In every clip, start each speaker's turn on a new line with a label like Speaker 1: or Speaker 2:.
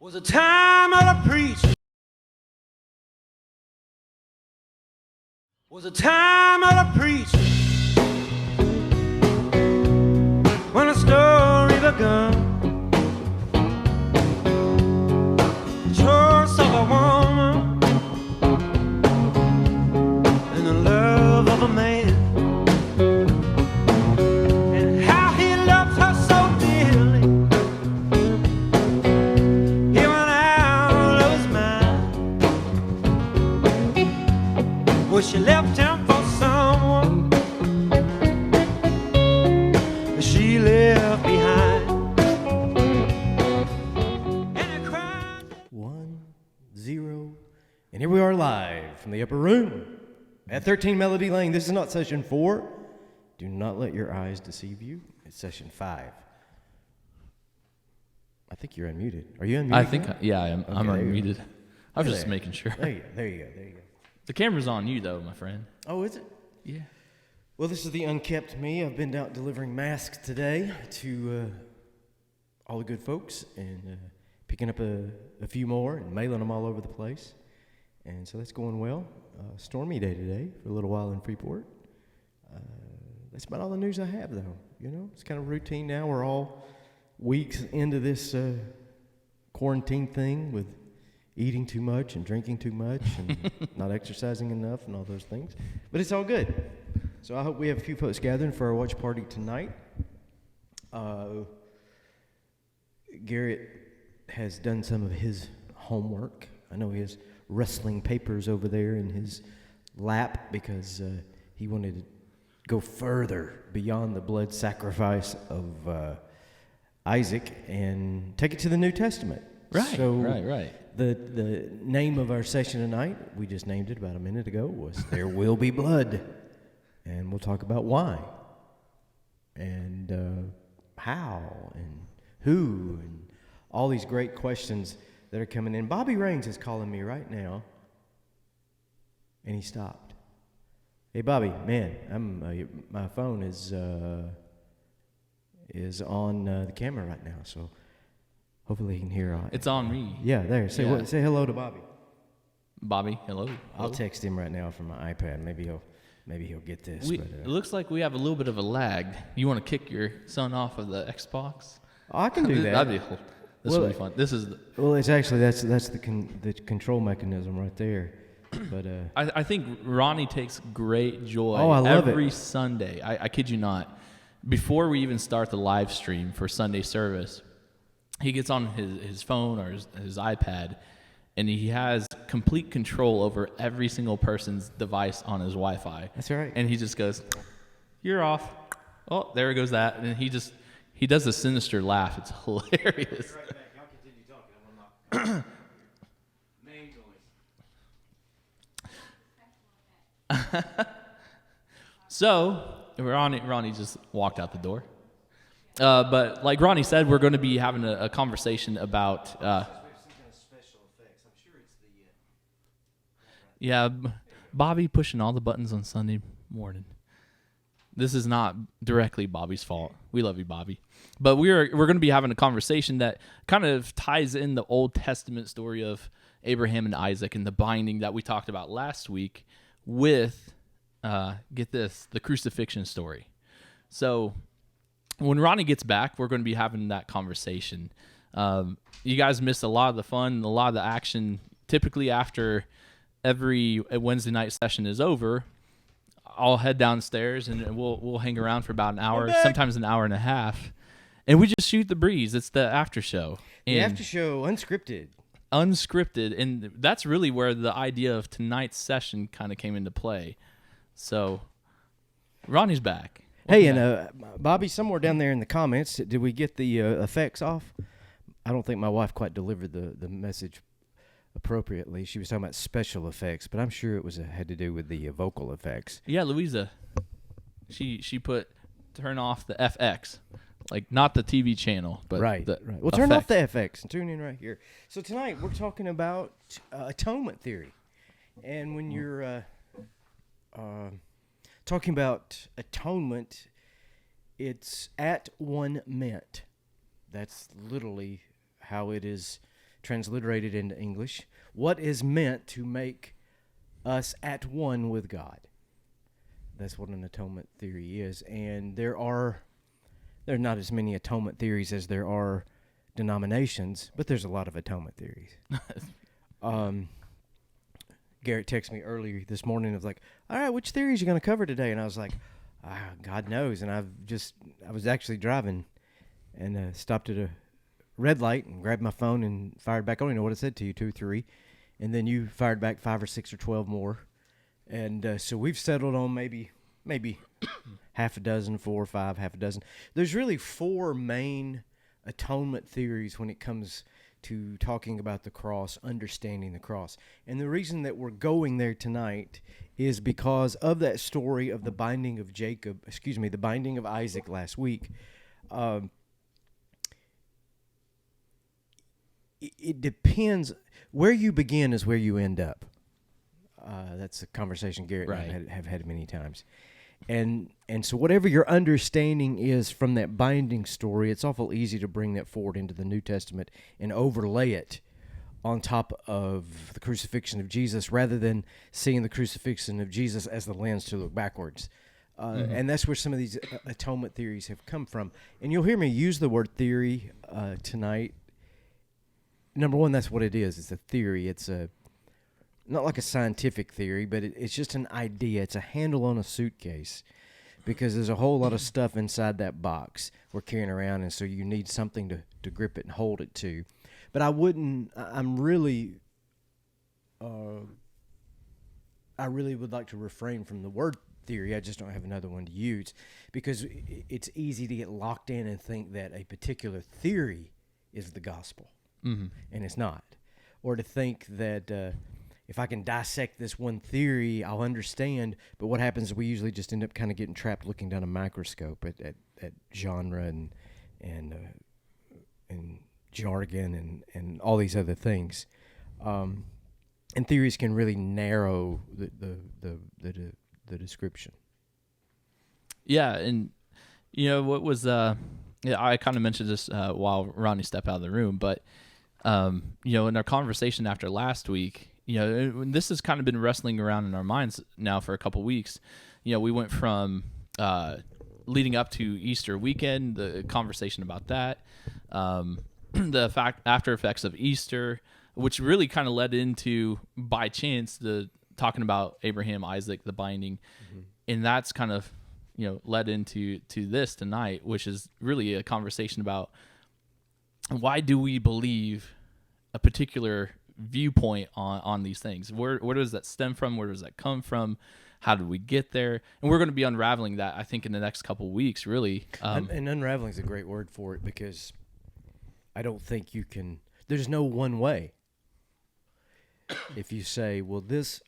Speaker 1: Was a time of the preach. Was a time of the preach. When a story begun. Choice of a woman and the love of a man. And how he loved her so dearly. He went out of his mind. Well, she left him for someone that she left behind. And he cried.
Speaker 2: 1, 0, and here we are live from the upper room at 13 Melody Lane. This is not session 4. Do not let your eyes deceive you. It's session 5. I think you're unmuted. Are you unmuted?
Speaker 3: I think, yeah, I'm
Speaker 2: Okay, there you
Speaker 3: unmuted. I was
Speaker 2: There.
Speaker 3: just making sure.
Speaker 2: There you go. There you go. There you go.
Speaker 3: The camera's on you, though, my friend.
Speaker 2: Oh, is it?
Speaker 3: Yeah.
Speaker 2: Well, this is the unkept me. I've been out delivering masks today to all the good folks and picking up a few more and mailing them all over the place. And so that's going well. Stormy day today for a little while in Freeport. That's about all the news I have, though. You know, it's kind of routine now. We're all weeks into this quarantine thing with eating too much and drinking too much and not exercising enough and all those things. But it's all good. So I hope we have a few folks gathering for our watch party tonight. Garrett has done some of his homework. I know he has wrestling papers over there in his lap because he wanted to go further beyond the blood sacrifice of Isaac and take it to the New Testament.
Speaker 3: Right,
Speaker 2: So
Speaker 3: right.
Speaker 2: The name of our session tonight, we just named it about a minute ago, was There Will Be Blood. And we'll talk about why and how and who and all these great questions that are coming in. Bobby Raines is calling me right now, and he stopped. Hey, Bobby, man, my phone is on the camera right now, so hopefully he can hear.
Speaker 3: It's on me.
Speaker 2: Yeah, there. Say
Speaker 3: Yeah.
Speaker 2: say hello to Bobby.
Speaker 3: Bobby, hello.
Speaker 2: I'll text him right now from my iPad. Maybe he'll get this.
Speaker 3: It looks like we have a little bit of a lag. You want to kick your son off of the Xbox?
Speaker 2: I can do that.
Speaker 3: This will be fun. This is.
Speaker 2: Well, it's actually that's the control mechanism right there. But
Speaker 3: I think Ronnie takes great joy.
Speaker 2: Oh, I love it.
Speaker 3: every Sunday. I kid you not. Before we even start the live stream for Sunday service, he gets on his phone or his iPad, and he has complete control over every single person's device on his Wi-Fi.
Speaker 2: That's right.
Speaker 3: And he just goes, "You're off." Oh, there goes that. And he does a sinister laugh. It's hilarious. So Ronnie just walked out the door. But like Ronnie said, we're going to be having a conversation about. Bobby pushing all the buttons on Sunday morning. This is not directly Bobby's fault. We love you, Bobby. But we're going to be having a conversation that kind of ties in the Old Testament story of Abraham and Isaac and the binding that we talked about last week with, get this, the crucifixion story. So when Ronnie gets back, we're going to be having that conversation. You guys missed a lot of the fun, a lot of the action. Typically after every Wednesday night session is over, I'll head downstairs and we'll hang around for about an hour, sometimes an hour and a half, and we just shoot the breeze. It's the after show.
Speaker 2: The
Speaker 3: And
Speaker 2: after show, unscripted.
Speaker 3: and that's really where the idea of tonight's session kind of came into play. So Ronnie's back.
Speaker 2: Hey, and Bobby, somewhere down there in the comments, did we get the effects off? I don't think my wife quite delivered the message appropriately. She was talking about special effects, but I'm sure it had to do with the vocal effects.
Speaker 3: Yeah, Louisa, she put turn off the FX, like not the TV channel, but
Speaker 2: Right.
Speaker 3: the
Speaker 2: Well, turn off
Speaker 3: effect.
Speaker 2: the FX and tune in right here. So tonight we're talking about atonement theory, and when you're talking about atonement, it's at one meant. That's literally how it is transliterated into English, what is meant to make us at one with God. That's what an atonement theory is. And there are not as many atonement theories as there are denominations, but there's a lot of atonement theories. Garrett texted me earlier this morning. Of like, all right, which theories are you going to cover today? And I was like, God knows. And I was actually driving and stopped at a red light and grabbed my phone and fired back. I don't even know what it said to you, 2, 3. And then you fired back 5 or 6 or 12 more. And so we've settled on maybe half a dozen, 4 or 5, half a dozen. There's really 4 main atonement theories when it comes to talking about the cross, understanding the cross. And the reason that we're going there tonight is because of that story of the binding of the binding of Isaac last week. It depends. Where you begin is where you end up. That's a conversation Garrett and I have had many times. And so whatever your understanding is from that binding story, it's awful easy to bring that forward into the New Testament and overlay it on top of the crucifixion of Jesus rather than seeing the crucifixion of Jesus as the lens to look backwards. And that's where some of these atonement theories have come from. And you'll hear me use the word theory tonight. Number one, that's what it is. It's a theory. It's not like a scientific theory, but it's just an idea. It's a handle on a suitcase because there's a whole lot of stuff inside that box we're carrying around, and so you need something to grip it and hold it to. But I really would like to refrain from the word theory. I just don't have another one to use because it's easy to get locked in and think that a particular theory is the gospel, and it's not. Or to think that if I can dissect this one theory, I'll understand. But what happens is we usually just end up kind of getting trapped looking down a microscope at genre and jargon and all these other things. And theories can really narrow the description.
Speaker 3: Yeah, and what was I kind of mentioned this while Ronnie stepped out of the room, but in our conversation after last week, this has kind of been wrestling around in our minds now for a couple weeks. We went from leading up to Easter weekend, the conversation about that, the after effects of Easter, which really kind of led into, by chance, the talking about Abraham, Isaac, the binding, and that's kind of led into this tonight, which is really a conversation about why do we believe a particular viewpoint on these things. Where does that stem from? Where does that come from? How did we get there? And we're going to be unraveling that, I think, in the next couple of weeks, really.
Speaker 2: And unraveling is a great word for it because I don't think you can. There's no one way. If you say, well, this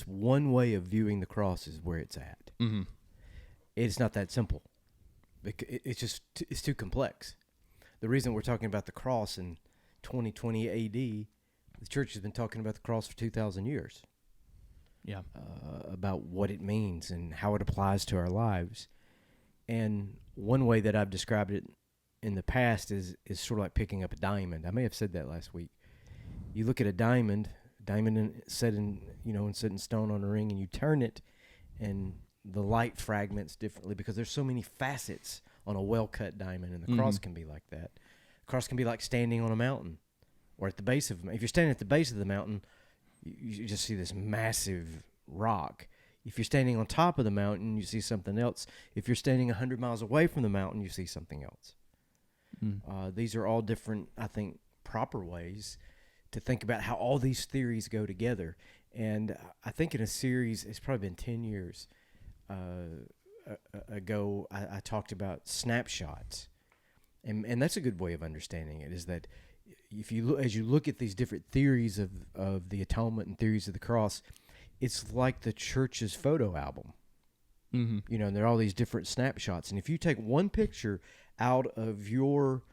Speaker 2: one way of viewing the cross is where it's at. It's not that simple. It's too complex. The reason we're talking about the cross in 2020 AD, the church has been talking about the cross for 2,000 years.
Speaker 3: Yeah.
Speaker 2: About what it means and how it applies to our lives. And one way that I've described it in the past is sort of like picking up a diamond. I may have said that last week. You look at a diamond set in stone on a ring, and you turn it, and the light fragments differently because there's so many facets on a well-cut diamond, and the cross can be like that. The cross can be like standing on a mountain or at the base of if you're standing at the base of the mountain, you just see this massive rock. If you're standing on top of the mountain, you see something else. If you're standing 100 miles away from the mountain, you see something else. These are all different, I think, proper ways to think about how all these theories go together. And I think in a series, it's probably been 10 years ago, I talked about snapshots. And that's a good way of understanding it, is that as you look at these different theories of the atonement and theories of the cross, it's like the church's photo album. And there are all these different snapshots. And if you take one picture out of your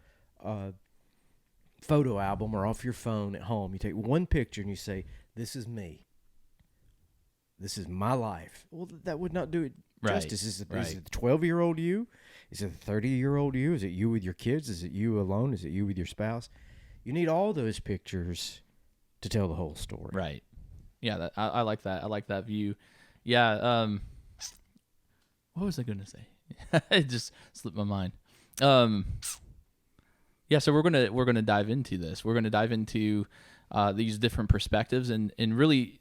Speaker 2: photo album or off your phone at home, you take one picture and you say, this is me. This is my life. Well, that would not do it justice. Is it the 12-year-old you? Is it the 30-year-old you? Is it you with your kids? Is it you alone? Is it you with your spouse? You need all those pictures to tell the whole story.
Speaker 3: Right. Yeah, I like that. I like that view. Yeah. What was I going to say? It just slipped my mind. Yeah. So we're gonna dive into this. We're gonna dive into these different perspectives and really,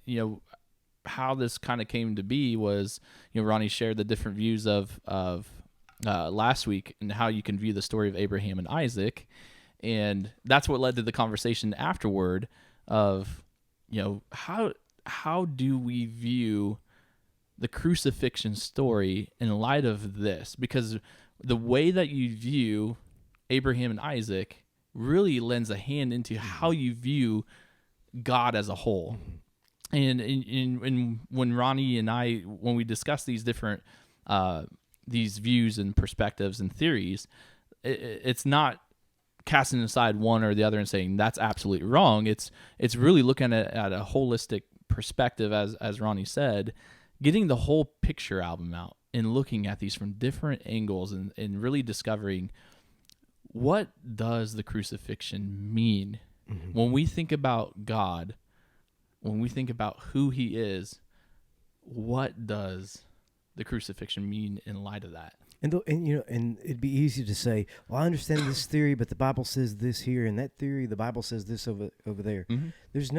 Speaker 3: how this kind of came to be was, Ronnie shared the different views of last week and how you can view the story of Abraham and Isaac, and that's what led to the conversation afterward of, how do we view the crucifixion story in light of this? Because the way that you view Abraham and Isaac really lends a hand into how you view God as a whole. And when Ronnie and I, when we discuss these different these views and perspectives and theories, it's not casting aside one or the other and saying that's absolutely wrong. It's really looking at a holistic perspective, as Ronnie said, getting the whole picture album out and looking at these from different angles and really discovering, what does the crucifixion mean? Mm-hmm. When we think about God, when we think about who he is, what does the crucifixion mean in light of that?
Speaker 2: And it'd be easy to say, well, I understand this theory, but the Bible says this here, and that theory, the Bible says this over there. Mm-hmm. There's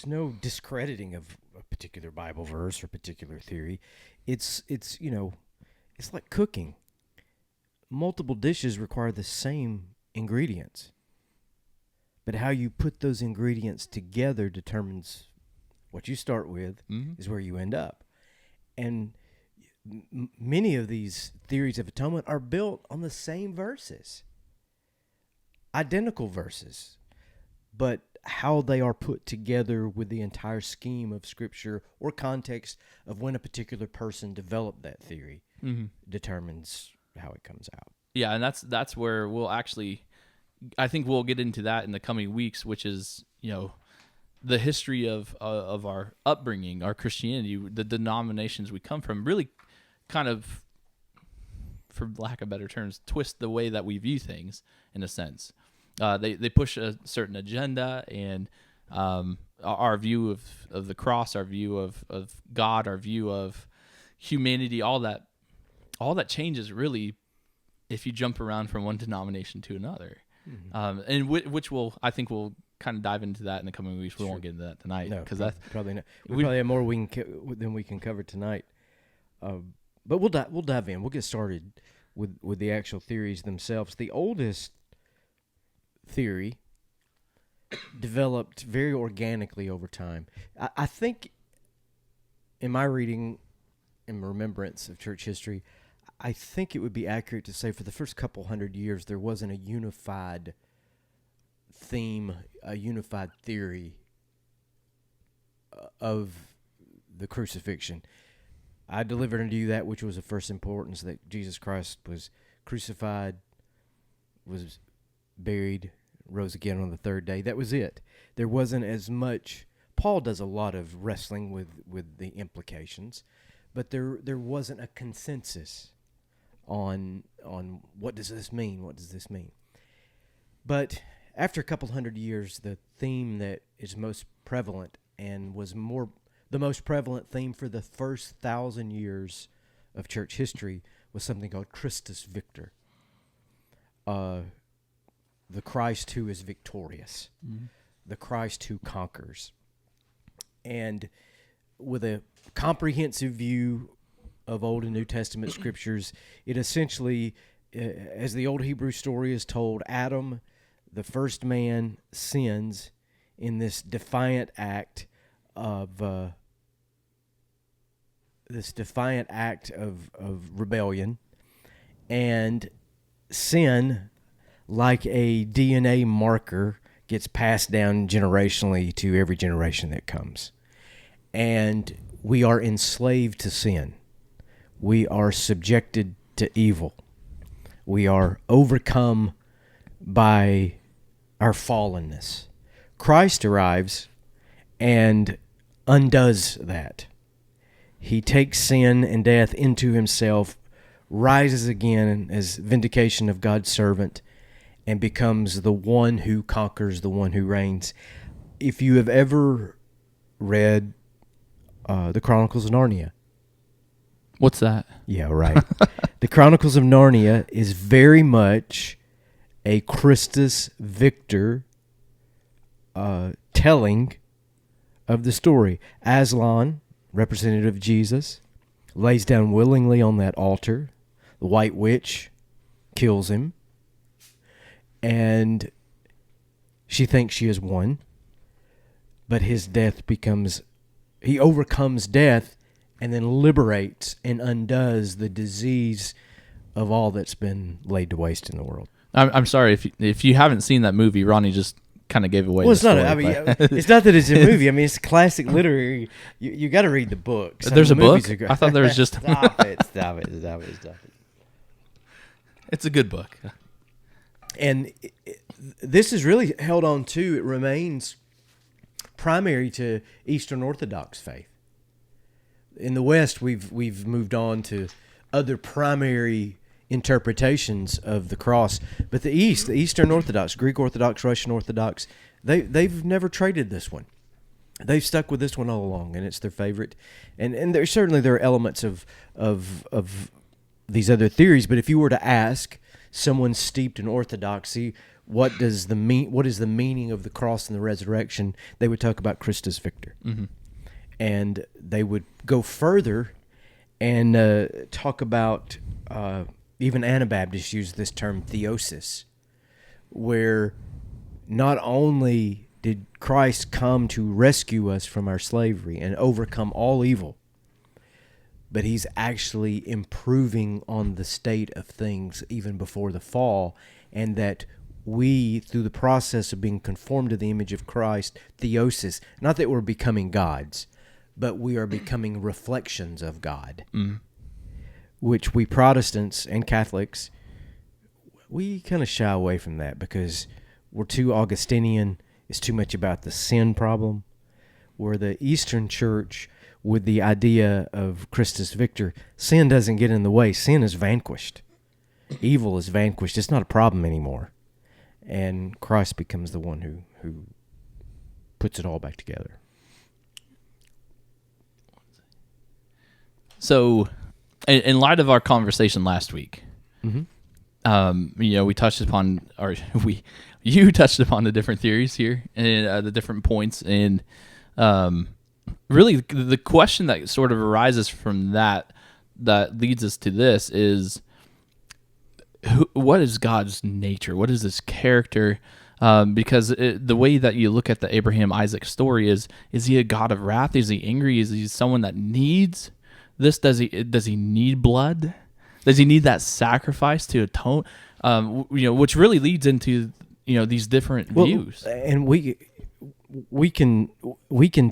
Speaker 2: no discrediting of a particular Bible verse or particular theory. It's like cooking. Multiple dishes require the same ingredients, but how you put those ingredients together determines what you start with, is where you end up. And many of these theories of atonement are built on the same verses, identical verses, but how they are put together with the entire scheme of Scripture or context of when a particular person developed that theory determines how it comes out.
Speaker 3: Yeah, and that's where we'll actually, I think we'll get into that in the coming weeks, which is, the history of our upbringing, our Christianity, the denominations we come from, really kind of, for lack of better terms, twist the way that we view things in a sense. They push a certain agenda, and our view of the cross, our view of God, our view of humanity, all that changes really if you jump around from one denomination to another. Mm-hmm. And which I think we'll kind of dive into that in the coming weeks. We won't get into that tonight.
Speaker 2: No, probably not. We probably have more than we can cover tonight. But we'll dive in. We'll get started with the actual theories themselves. The oldest theory developed very organically over time. I think in my reading and remembrance of church history, I think it would be accurate to say for the first couple hundred years there wasn't a unified theme, a unified theory of the crucifixion. I delivered unto you that which was of first importance, that Jesus Christ was crucified, was buried, rose again on the third day. That was it. There wasn't as much. Paul does a lot of wrestling with the implications, but there wasn't a consensus on what does this mean? What does this mean? But after a couple hundred years, the theme that is most prevalent and was the most prevalent theme for the first 1,000 years of church history was something called Christus Victor, the Christ who is victorious, the Christ who conquers. And with a comprehensive view of Old and New Testament scriptures, it essentially, as the old Hebrew story is told, Adam, the first man, sins in this defiant act of rebellion, and sin, like a DNA marker, gets passed down generationally to every generation that comes. And we are enslaved to sin. We are subjected to evil. We are overcome by our fallenness. Christ arrives and undoes that. He takes sin and death into himself, rises again as vindication of God's servant, and becomes the one who conquers, the one who reigns. If you have ever read the Chronicles of Narnia,
Speaker 3: What's that?
Speaker 2: yeah, right. The Chronicles of Narnia is very much a Christus Victor telling of the story. Aslan, representative of Jesus, lays down willingly on that altar. The White Witch kills him, and she thinks she has won, but his death becomes, he overcomes death and then liberates and undoes the disease of all that's been laid to waste in the world.
Speaker 3: I'm sorry if you haven't seen that movie. Ronnie just kind of gave away.
Speaker 2: Well,
Speaker 3: the
Speaker 2: it's not.
Speaker 3: story,
Speaker 2: I mean,
Speaker 3: but-
Speaker 2: it's not that it's a movie. I mean, it's classic literary. You got to read the books.
Speaker 3: There's a
Speaker 2: The movies
Speaker 3: book?
Speaker 2: are great.
Speaker 3: I thought there was just-
Speaker 2: Stop it! Stop it! Stop it! Stop it!
Speaker 3: It's a good book.
Speaker 2: And this is really held on to. It remains primary to Eastern Orthodox faith. In the West, we've moved on to other primary interpretations of the cross, but the Eastern Orthodox, Greek Orthodox, Russian Orthodox, they've never traded this one. They've stuck with this one all along, and it's their favorite. And there are elements of these other theories, but if you were to ask someone steeped in orthodoxy, what is the meaning of the cross and the resurrection, they would talk about Christus Victor.
Speaker 3: Mm-hmm.
Speaker 2: And they would go further and talk about, even Anabaptists use this term theosis, where not only did Christ come to rescue us from our slavery and overcome all evil, but he's actually improving on the state of things even before the fall, and that we, through the process of being conformed to the image of Christ, theosis, not that we're becoming gods, but we are becoming reflections of God, which we Protestants and Catholics, we kind of shy away from that because we're too Augustinian. It's too much about the sin problem. Where the Eastern Church, with the idea of Christus Victor, sin doesn't get in the way. Sin is vanquished. Evil is vanquished. It's not a problem anymore. And Christ becomes the one who puts it all back together.
Speaker 3: So, in light of our conversation last week, we touched upon, you touched upon the different theories here and the different points, and really the question that sort of arises from that leads us to this is, what is God's nature? What is his character? Because the way that you look at the Abraham Isaac story is he a God of wrath? Is he angry? Is he someone that needs this? Does he need blood? Does he need that sacrifice to atone? Which really leads into these different views.
Speaker 2: And we can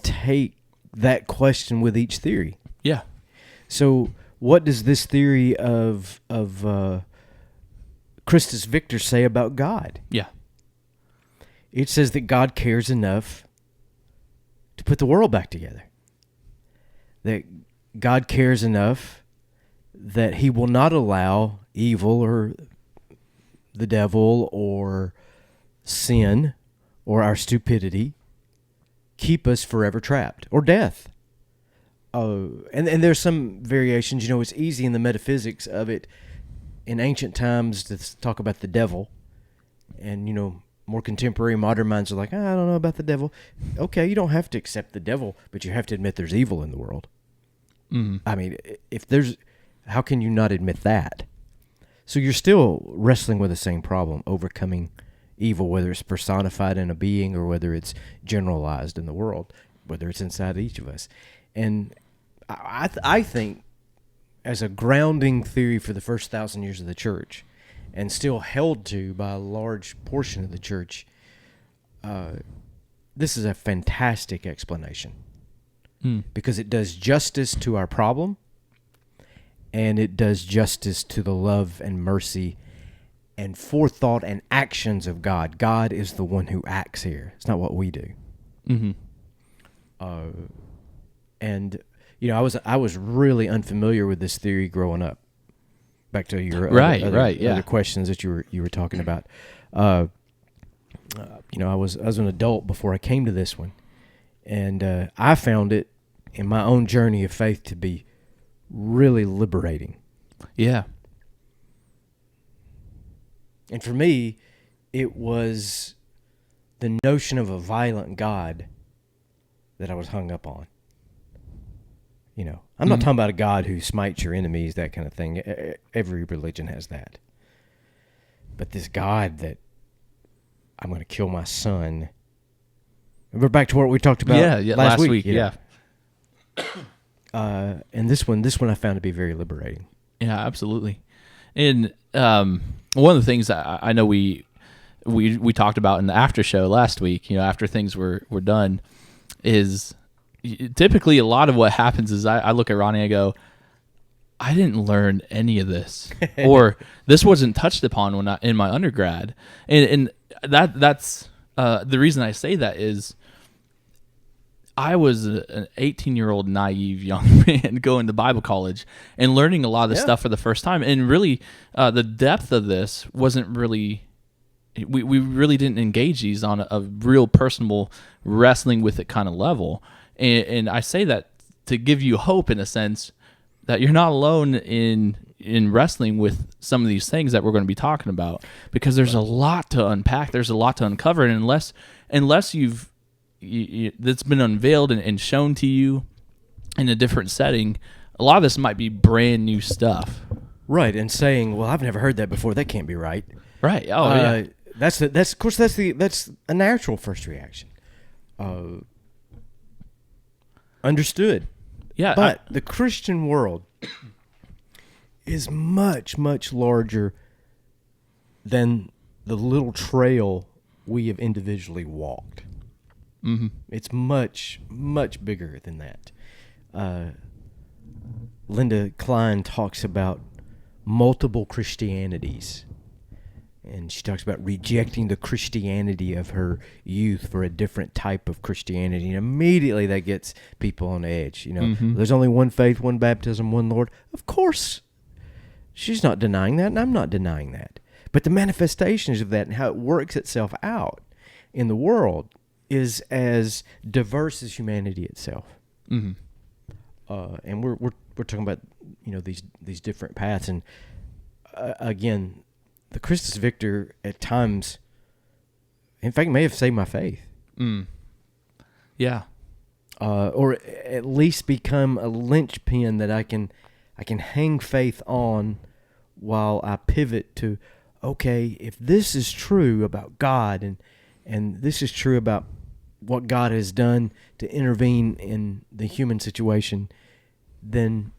Speaker 2: take that question with each theory.
Speaker 3: Yeah.
Speaker 2: So, what does this theory of Christus Victor say about God?
Speaker 3: Yeah.
Speaker 2: It says that God cares enough to put the world back together. That God cares enough that he will not allow evil or the devil or sin or our stupidity keep us forever trapped, or death. And there's some variations. It's easy in the metaphysics of it in ancient times to talk about the devil, and more contemporary modern minds are like, I don't know about the devil. Okay, you don't have to accept the devil, but you have to admit there's evil in the world. I mean, how can you not admit that? So you're still wrestling with the same problem, overcoming evil, whether it's personified in a being or whether it's generalized in the world, whether it's inside each of us. And I think, as a grounding theory for the first 1,000 years of the church, and still held to by a large portion of the church, this is a fantastic explanation. Because it does justice to our problem, and it does justice to the love and mercy and forethought and actions of God. God is the one who acts here. It's not what we do. And I was really unfamiliar with this theory growing up. Back to your other
Speaker 3: Right, yeah.
Speaker 2: other questions that you were talking about. I was an adult before I came to this one, and I found it in my own journey of faith to be really liberating.
Speaker 3: Yeah.
Speaker 2: And for me, it was the notion of a violent God that I was hung up on. I'm not talking about a God who smites your enemies, that kind of thing. Every religion has that. But this God that I'm going to kill my son. We're back to what we talked about last week.
Speaker 3: Yeah.
Speaker 2: And this one I found to be very liberating.
Speaker 3: Yeah, absolutely. And one of the things I know we talked about in the after show last week, after things were done, is typically a lot of what happens is I look at Ronnie and I go, I didn't learn any of this, or this wasn't touched upon in my undergrad, and that's the reason I say that is I was an 18-year-old naive young man going to Bible college and learning a lot of this stuff for the first time, and really the depth of this wasn't really. We really didn't engage these on a real personal wrestling with it kind of level, and I say that to give you hope in a sense that you're not alone in wrestling with some of these things that we're going to be talking about, because there's a lot to unpack, there's a lot to uncover, and unless that's been unveiled and shown to you in a different setting, a lot of this might be brand new stuff.
Speaker 2: Right, and saying, "Well, I've never heard that before. That can't be right."
Speaker 3: Right. Oh, yeah.
Speaker 2: That's a natural first reaction. Understood.
Speaker 3: Yeah.
Speaker 2: But the Christian world is much, much larger than the little trail we have individually walked.
Speaker 3: Mm-hmm.
Speaker 2: It's much, much bigger than that. Linda Klein talks about multiple Christianities. And she talks about rejecting the Christianity of her youth for a different type of Christianity. And immediately that gets people on edge. There's only one faith, one baptism, one Lord. Of course, she's not denying that, and I'm not denying that. But the manifestations of that and how it works itself out in the world is as diverse as humanity itself.
Speaker 3: Mm-hmm.
Speaker 2: And we're talking about these different paths. And again, the Christus Victor at times, in fact, may have saved my faith.
Speaker 3: Yeah.
Speaker 2: Or at least become a linchpin that I can hang faith on while I pivot to, okay, if this is true about God and this is true about what God has done to intervene in the human situation, then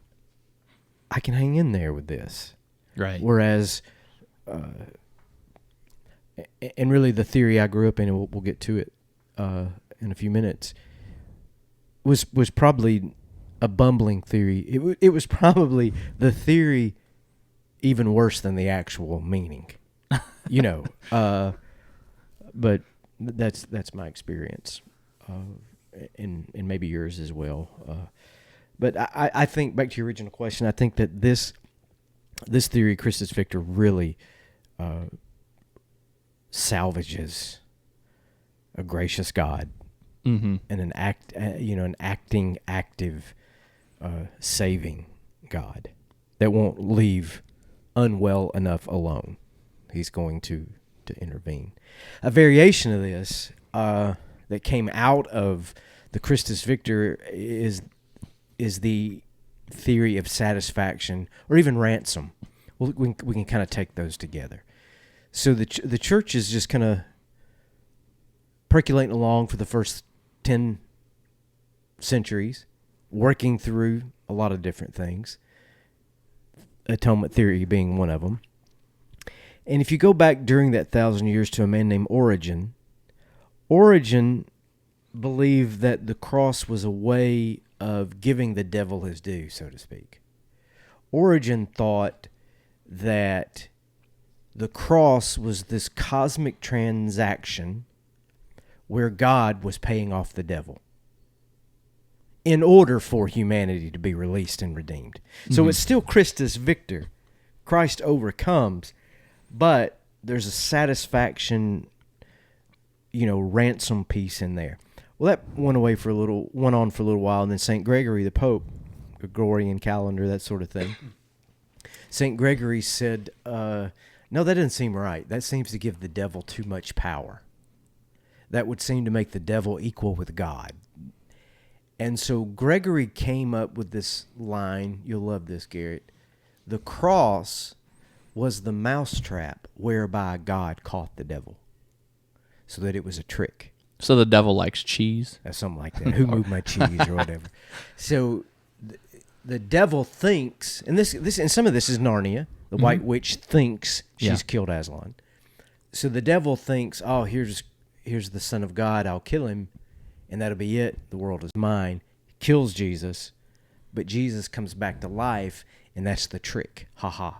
Speaker 2: I can hang in there with this.
Speaker 3: Right.
Speaker 2: Whereas, and really the theory I grew up in, and we'll get to it in a few minutes, was probably a bumbling theory. It was probably the theory even worse than the actual meaning, but that's my experience, and maybe yours as well. But I think, back to your original question, I think that this theory, Christus Victor, really salvages a gracious God,
Speaker 3: mm-hmm.
Speaker 2: and an acting, active, saving God that won't leave unwell enough alone. He's going to intervene. A variation of this that came out of the Christus Victor is the theory of satisfaction, or even ransom. Well, we can kind of take those together. So the church is just kind of percolating along for the first 10 centuries, working through a lot of different things, atonement theory being one of them. And if you go back during that 1,000 years to a man named Origen believed that the cross was a way of giving the devil his due, so to speak. Origen thought that the cross was this cosmic transaction where God was paying off the devil in order for humanity to be released and redeemed. So it's still Christus Victor. Christ overcomes, but there's a satisfaction, ransom piece in there. Well, that went on for a little while, and then St. Gregory, the Pope, Gregorian calendar, that sort of thing. St. Gregory said, no, that doesn't seem right. That seems to give the devil too much power. That would seem to make the devil equal with God. And so Gregory came up with this line. You'll love this, Garrett. The cross was the mousetrap whereby God caught the devil, so that it was a trick.
Speaker 3: So the devil likes cheese?
Speaker 2: Something like that. Who moved my cheese or whatever. So the devil thinks, and and some of this is Narnia. The White Witch thinks she's killed Aslan. So the devil thinks, oh, here's the Son of God. I'll kill him, and that'll be it. The world is mine. Kills Jesus, but Jesus comes back to life, and that's the trick. Ha.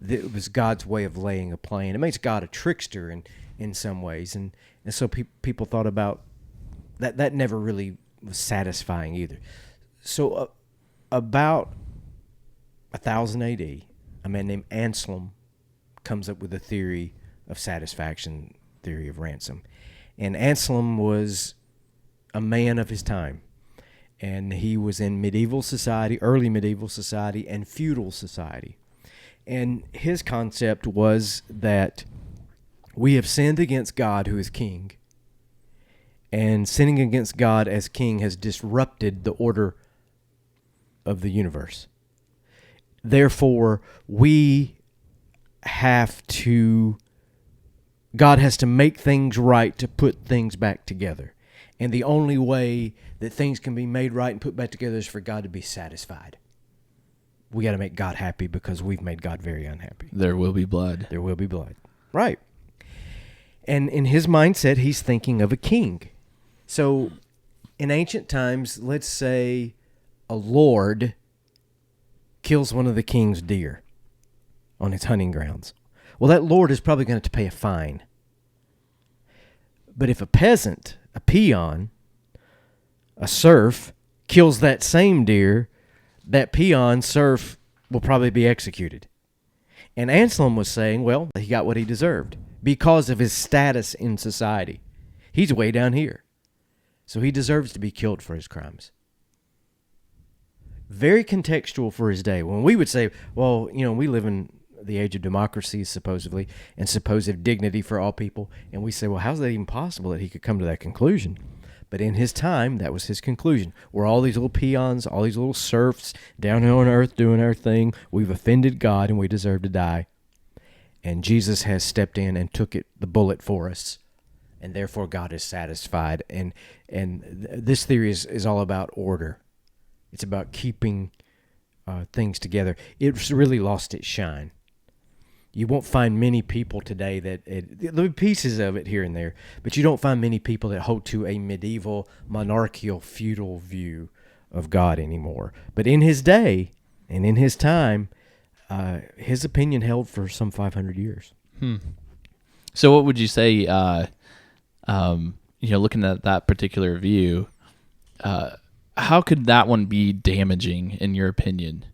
Speaker 2: It was God's way of laying a plan. It makes God a trickster in some ways, and so people thought about that. That never really was satisfying either. So about 1000 A.D., a man named Anselm comes up with a theory of satisfaction, theory of ransom, and Anselm was a man of his time, and he was in medieval society, early medieval society, and feudal society. And his concept was that we have sinned against God, who is king, and sinning against God as king has disrupted the order of the universe. Therefore, God has to make things right to put things back together. And the only way that things can be made right and put back together is for God to be satisfied. We got to make God happy because we've made God very unhappy.
Speaker 3: There will be blood.
Speaker 2: There will be blood. Right. And in his mindset, he's thinking of a king. So in ancient times, let's say a lord kills one of the king's deer on his hunting grounds. Well, that lord is probably going to pay a fine. But if a peasant, a peon, a serf, kills that same deer, that peon, serf, will probably be executed. And Anselm was saying, well, he got what he deserved because of his status in society. He's way down here. So he deserves to be killed for his crimes. Very contextual for his day. When we would say, well, we live in the age of democracy, supposedly, and supposed dignity for all people, and we say, well, how's that even possible that he could come to that conclusion? But in his time, that was his conclusion. We're all these little peons, all these little serfs down here on earth doing our thing. We've offended God, and we deserve to die. And Jesus has stepped in and took the bullet for us, and therefore God is satisfied. And this theory is all about order. It's about keeping things together. It's really lost its shine. You won't find many people today there'll be pieces of it here and there, but you don't find many people that hold to a medieval, monarchical, feudal view of God anymore. But in his day and in his time, his opinion held for some 500 years.
Speaker 3: So what would you say, looking at that particular view, how could that one be damaging in your opinion?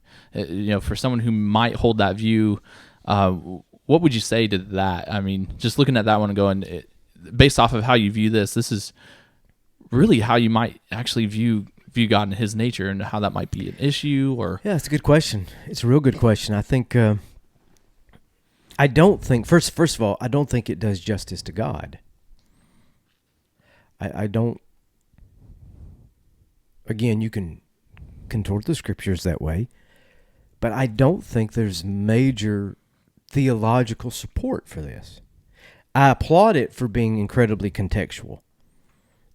Speaker 3: For someone who might hold that view, what would you say to that? I mean, just looking at that one and going, based off of how you view this is really how you might actually view God and his nature, and how that might be an issue. Or
Speaker 2: it's a good question. It's a real good question. I think I don't think first of all, I don't think it does justice to God. I don't. Again, you can contort the scriptures that way, but I don't think there's major theological support for this. I applaud it for being incredibly contextual.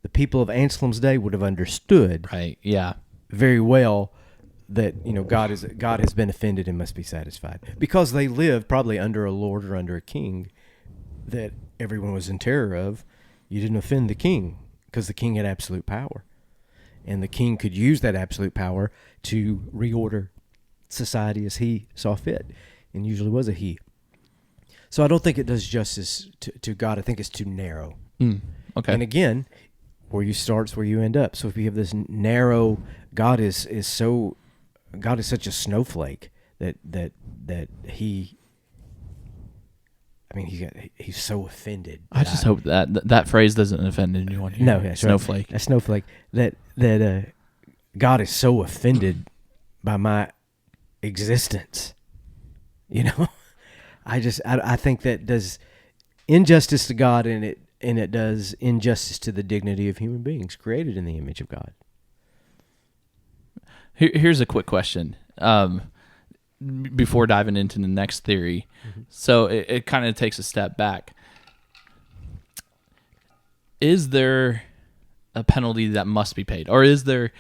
Speaker 2: The people of Anselm's day would have understood very well that God has been offended and must be satisfied, because they lived probably under a lord or under a king that everyone was in terror of. You didn't offend the king because the king had absolute power, and the king could use that absolute power to reorder society as he saw fit, and usually was a he. So I don't think it does justice to God. I think it's too narrow.
Speaker 3: Okay.
Speaker 2: And again, where you start's where you end up. So if you have this narrow, God is such a snowflake that he, mean, he's so offended.
Speaker 3: I just hope that phrase doesn't offend anyone here.
Speaker 2: No, that's
Speaker 3: snowflake.
Speaker 2: Right. A snowflake. That God is so offended by my existence. You know, I think that does injustice to God, and it does injustice to the dignity of human beings created in the image of God.
Speaker 3: Here's a quick question. Before diving into the next theory, so it kind of takes a step back. Is there a penalty that must be paid, or is there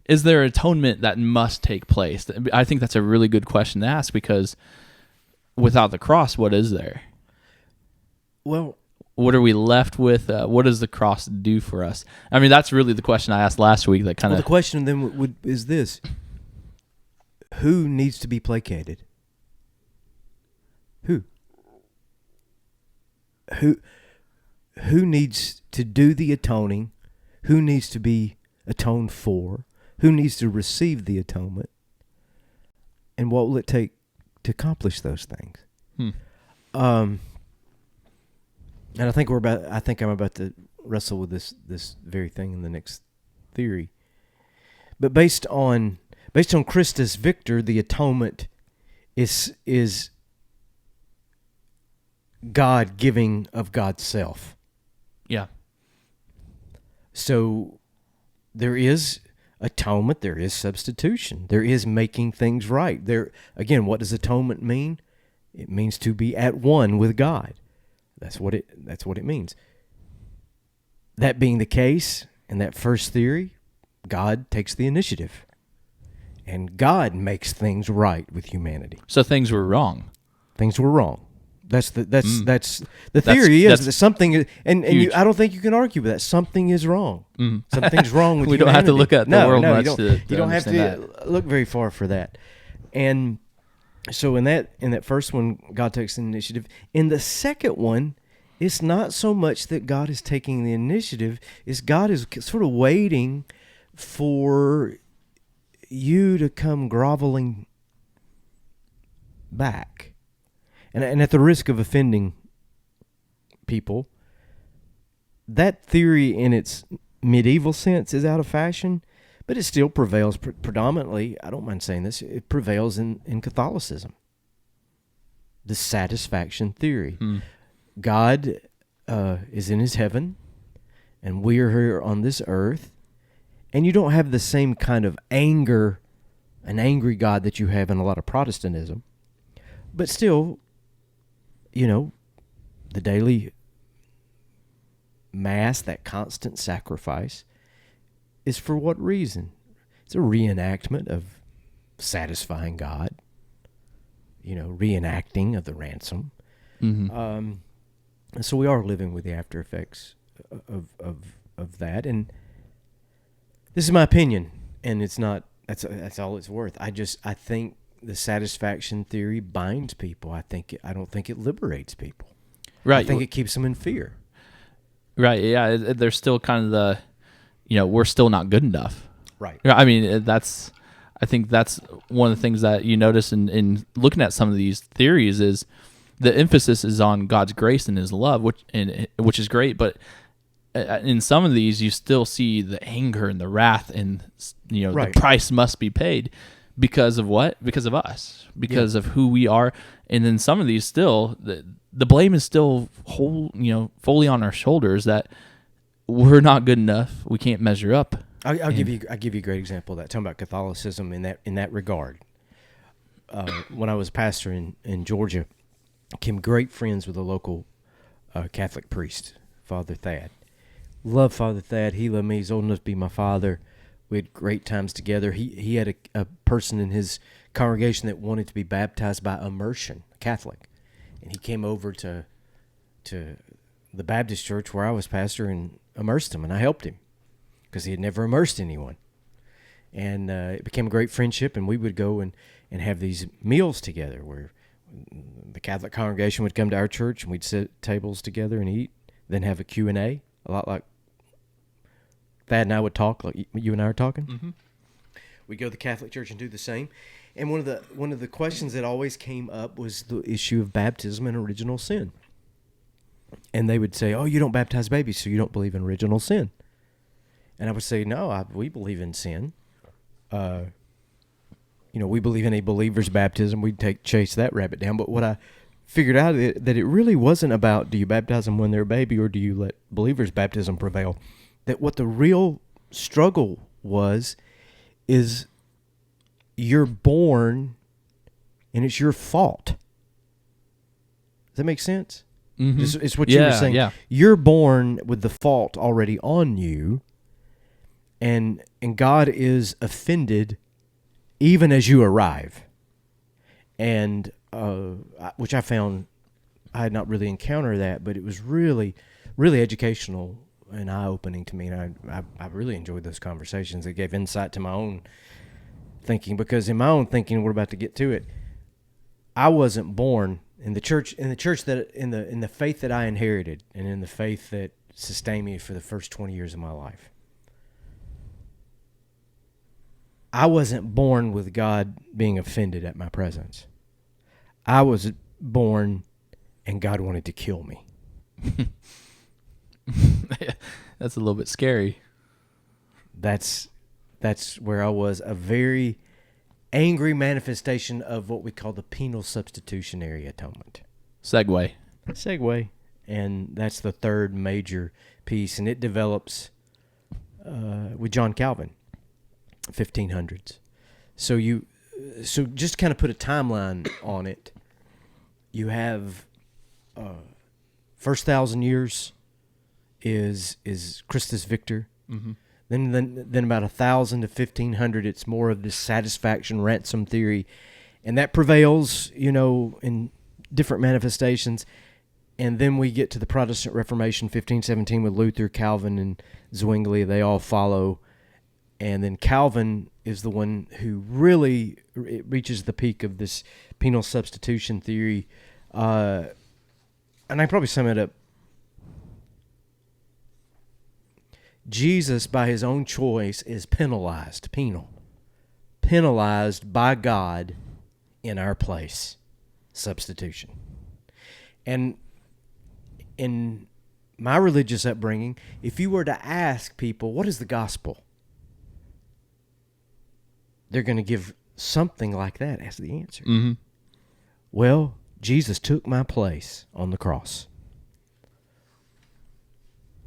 Speaker 3: atonement that must take place? I think that's a really good question to ask, because without the cross, what is there?
Speaker 2: Well,
Speaker 3: what are we left with? What does the cross do for us? I mean, that's really the question I asked last week. That kind of
Speaker 2: the question then is this: who needs to be placated? Who needs to do the atoning? Who needs to be atoned for? Who needs to receive the atonement? And what will it take to accomplish those things? And I think I'm about to wrestle with this very thing in the next theory. But based on Christus Victor, the atonement is God giving of God's self.
Speaker 3: Yeah.
Speaker 2: So there is atonement, there is substitution, there is making things right. There again, what does atonement mean? It means to be at one with God. That's what it means. That being the case, in that first theory, God takes the initiative. And God makes things right with humanity.
Speaker 3: So things were wrong.
Speaker 2: Things were wrong. That's the theory is that something, and I don't think you can argue with that. Something is wrong. Something's wrong with
Speaker 3: we
Speaker 2: humanity.
Speaker 3: don't have to look at the world much to
Speaker 2: you don't have to
Speaker 3: that.
Speaker 2: Look very far for that. And so in that first one, God takes the initiative. In the second one, it's not so much that God is taking the initiative, it's God is sort of waiting for you to come groveling back. And at the risk of offending people, that theory in its medieval sense is out of fashion, but it still prevails predominantly, I don't mind saying this, it prevails in Catholicism. The satisfaction theory. God is in his heaven, and we are here on this earth, and you don't have the same kind of anger, an angry God that you have in a lot of Protestantism, but still, you know, the daily Mass, that constant sacrifice, is for what reason? It's a reenactment of satisfying God, reenacting of the ransom. And so we are living with the after effects of that. And this is my opinion, and it's not, that's all it's worth. I think the satisfaction theory binds people. I don't think it liberates people.
Speaker 3: Right.
Speaker 2: I think it keeps them in fear.
Speaker 3: Right. Yeah. There's still kind of we're still not good enough.
Speaker 2: Right.
Speaker 3: I mean, I think that's one of the things that you notice in looking at some of these theories is the emphasis is on God's grace and his love, which is great. But in some of these, you still see the anger and the wrath, and
Speaker 2: Right.
Speaker 3: the price must be paid because of what? Because of us, because of who we are. And then some of these still, the blame is still fully on our shoulders that we're not good enough. We can't measure up.
Speaker 2: I'll give you a great example of that. Talking about Catholicism in that regard. When I was pastor in Georgia, I became great friends with a local Catholic priest, Father Thad. Love Father Thad. He loved me. He's old enough to be my father. We had great times together. He had a person in his congregation that wanted to be baptized by immersion, a Catholic, and he came over to the Baptist church where I was pastor and immersed him, and I helped him because he had never immersed anyone. And it became a great friendship, and we would go and have these meals together where the Catholic congregation would come to our church, and we'd sit at tables together and eat, then have a Q&A, a lot like Thad and I would talk, like you and I are talking. Mm-hmm. We'd go to the Catholic church and do the same. And one of the questions that always came up was the issue of baptism and original sin. And they would say, "Oh, you don't baptize babies, so you don't believe in original sin." And I would say, "No, we believe in sin. We believe in a believer's baptism. We'd chase that rabbit down." But what I figured out that it really wasn't about, do you baptize them when they're a baby, or do you let believers' baptism prevail? That what the real struggle is you're born, and it's your fault. Does that make sense?
Speaker 3: Mm-hmm.
Speaker 2: It's what you were saying.
Speaker 3: Yeah.
Speaker 2: You're born with the fault already on you, and God is offended even as you arrive. And which I found I had not really encountered that, but it was really, really educational and eye-opening to me. And I really enjoyed those conversations. It gave insight to my own thinking, because in my own thinking, we're about to get to it, I wasn't born in the church that in the faith that I inherited, and in the faith that sustained me for the first 20 years of my life. I wasn't born with God being offended at my presence. I was born and God wanted to kill me.
Speaker 3: That's a little bit scary.
Speaker 2: That's where I was, a very angry manifestation of what we call the penal substitutionary atonement.
Speaker 3: Segue.
Speaker 2: And that's the third major piece, and it develops with John Calvin, 1500s. So just kind of put a timeline on it. You have first 1,000 years is Christus Victor.
Speaker 3: Mm-hmm.
Speaker 2: Then about 1,000 to 1,500, it's more of this satisfaction ransom theory, and that prevails, in different manifestations. And then we get to the Protestant Reformation, 1517, with Luther, Calvin, and Zwingli. They all follow, and then Calvin is the one who really reaches the peak of this penal substitution theory. And I probably sum it up. Jesus, by his own choice, is penalized by God in our place. Substitution. And in my religious upbringing, if you were to ask people, what is the gospel? They're going to give something like that as the answer.
Speaker 3: Mm-hmm.
Speaker 2: Well, Jesus took my place on the cross.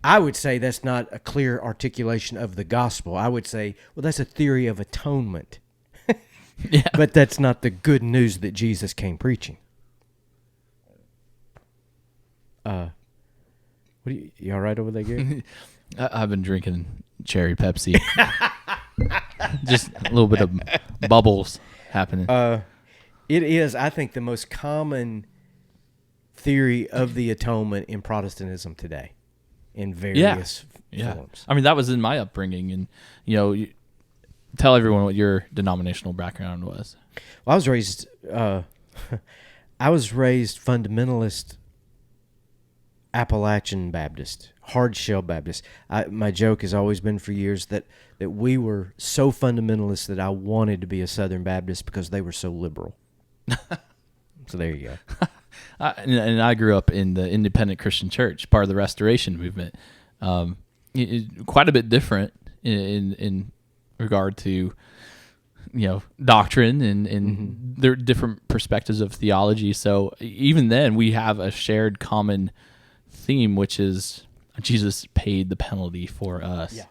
Speaker 2: I would say that's not a clear articulation of the gospel. I would say, well, that's a theory of atonement.
Speaker 3: Yeah.
Speaker 2: But that's not the good news that Jesus came preaching. What you all right over there, Gary?
Speaker 3: I've been drinking cherry Pepsi. Just a little bit of bubbles happening.
Speaker 2: It is, I think, the most common theory of the atonement in Protestantism today, in various forms.
Speaker 3: I mean, that was in my upbringing, and you tell everyone what your denominational background was.
Speaker 2: Well, I was raised fundamentalist Appalachian Baptist, hard shell Baptist. My joke has always been for years that we were so fundamentalist that I wanted to be a Southern Baptist because they were so liberal. So there you go.
Speaker 3: And I grew up in the Independent Christian Church, part of the Restoration movement. Quite a bit different in regard to doctrine and their different perspectives of theology. So even then, we have a shared common theme, which is Jesus paid the penalty for us.
Speaker 2: Yeah.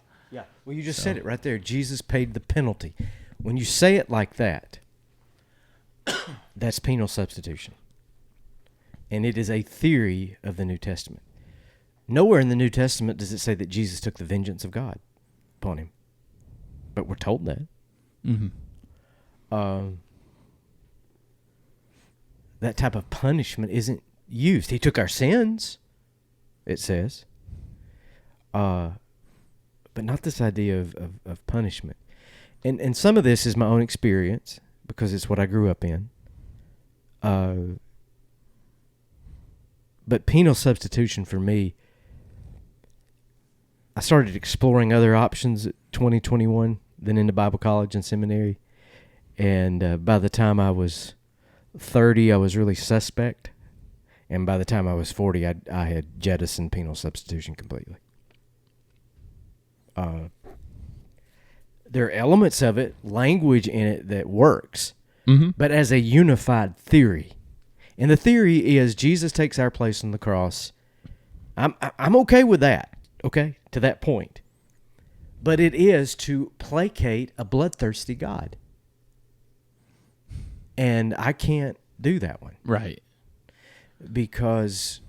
Speaker 2: Well, you just said it right there. Jesus paid the penalty. When you say it like that, that's penal substitution. And it is a theory of the New Testament. Nowhere in the New Testament does it say that Jesus took the vengeance of God upon him. But we're told that.
Speaker 3: Mm-hmm.
Speaker 2: That type of punishment isn't used. He took our sins, it says. But not this idea of punishment. And some of this is my own experience, because it's what I grew up in. But penal substitution for me, I started exploring other options at 2021, then into Bible college and seminary. And by the time I was 30, I was really suspect. And by the time I was 40, I had jettisoned penal substitution completely. There are elements of it, language in it that works, but as a unified theory. And the theory is Jesus takes our place on the cross. I'm okay with that, okay, to that point. But it is to placate a bloodthirsty God. And I can't do that one.
Speaker 3: Right.
Speaker 2: Because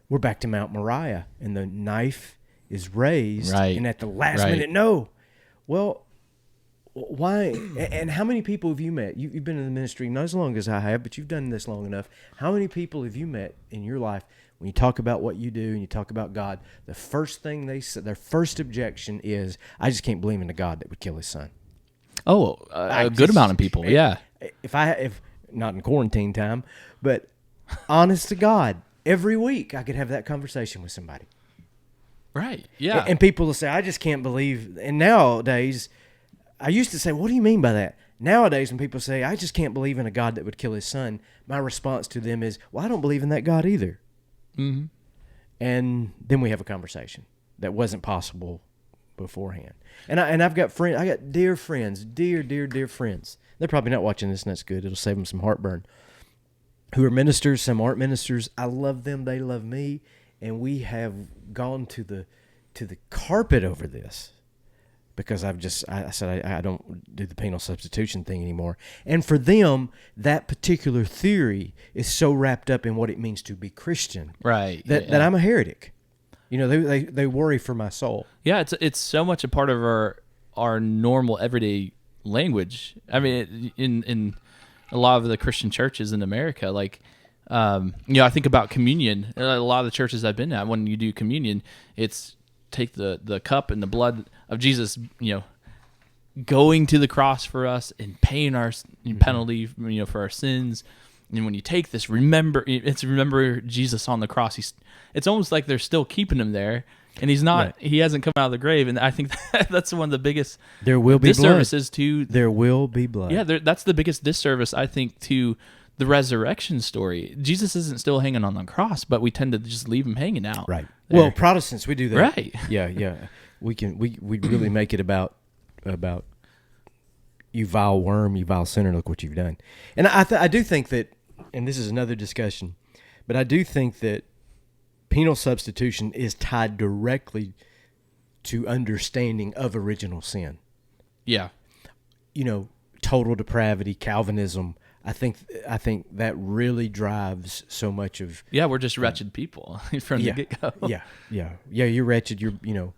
Speaker 2: we're back to Mount Moriah, and the knife is raised,
Speaker 3: Right.
Speaker 2: and at the last
Speaker 3: Right.
Speaker 2: minute, no. Well, why? And how many people have you met? You've been in the ministry not as long as I have, but you've done this long enough. How many people have you met in your life when you talk about what you do and you talk about God? The first thing they say, their first objection is, "I just can't believe in a God that would kill his son."
Speaker 3: Oh, a good amount of people. Yeah.
Speaker 2: If not in quarantine time, but honest to God, every week I could have that conversation with somebody.
Speaker 3: Right. Yeah.
Speaker 2: And people will say, "I just can't believe." And nowadays, I used to say, "What do you mean by that?" Nowadays, when people say, "I just can't believe in a God that would kill his son," my response to them is, "Well, I don't believe in that God either."
Speaker 3: Mm-hmm.
Speaker 2: And then we have a conversation that wasn't possible beforehand. And I've got friends. I got dear friends, dear friends. They're probably not watching this, and that's good. It'll save them some heartburn. Who are ministers? Some aren't ministers. I love them. They love me, and we have gone to the carpet over this because I said I don't do the penal substitution thing anymore. And for them, that particular theory is so wrapped up in what it means to be Christian,
Speaker 3: Right.
Speaker 2: that I'm a heretic. You know, they worry for my soul.
Speaker 3: Yeah, it's so much a part of our normal everyday language. I mean, in a lot of the Christian churches in America, like, I think about communion. A lot of the churches I've been at, when you do communion, it's take the cup and the blood of Jesus, going to the cross for us and paying our penalty, for our sins. And when you take this, remember Jesus on the cross. It's almost like they're still keeping him there, and he's not.
Speaker 2: Right.
Speaker 3: He hasn't come out of the grave. And I think that's one of the biggest
Speaker 2: There will be
Speaker 3: disservices to.
Speaker 2: There will be blood.
Speaker 3: Yeah, that's the biggest disservice, I think, to the resurrection story. Jesus isn't still hanging on the cross, but we tend to just leave him hanging out.
Speaker 2: Right.
Speaker 3: there.
Speaker 2: Well, Protestants, we do that.
Speaker 3: Right.
Speaker 2: Yeah. We really make it about you vile worm, you vile sinner, look what you've done. And I do think that, and this is another discussion, but I do think that penal substitution is tied directly to understanding of original sin.
Speaker 3: Yeah.
Speaker 2: Total depravity, Calvinism. I think that really drives so much of.
Speaker 3: Yeah, we're just wretched people from the get-go.
Speaker 2: Yeah. You're wretched. You're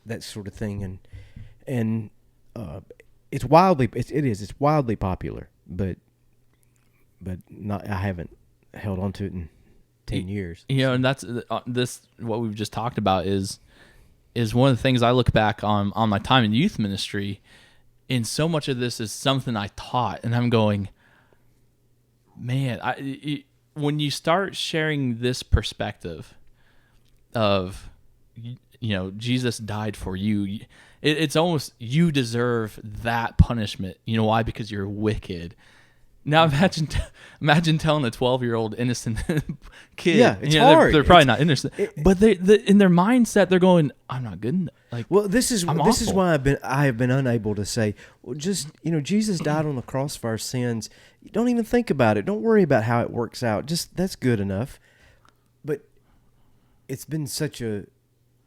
Speaker 2: that sort of thing, and it's wildly popular, but not. I haven't held on to it in 10 years.
Speaker 3: And that's this. What we've just talked about is one of the things I look back on my time in youth ministry. And so much of this is something I taught, and I'm going, man, when you start sharing this perspective of, Jesus died for you, it's almost you deserve that punishment. You know why? Because you're wicked. Now imagine telling a 12-year-old innocent kid.
Speaker 2: Yeah, it's hard.
Speaker 3: They're probably not innocent, but they in their mindset they're going, I'm not good enough. Like,
Speaker 2: well, this is
Speaker 3: awful.
Speaker 2: why I have been unable to say, well, just Jesus died on the cross for our sins. Don't even think about it. Don't worry about how it works out. Just that's good enough. But it's been such a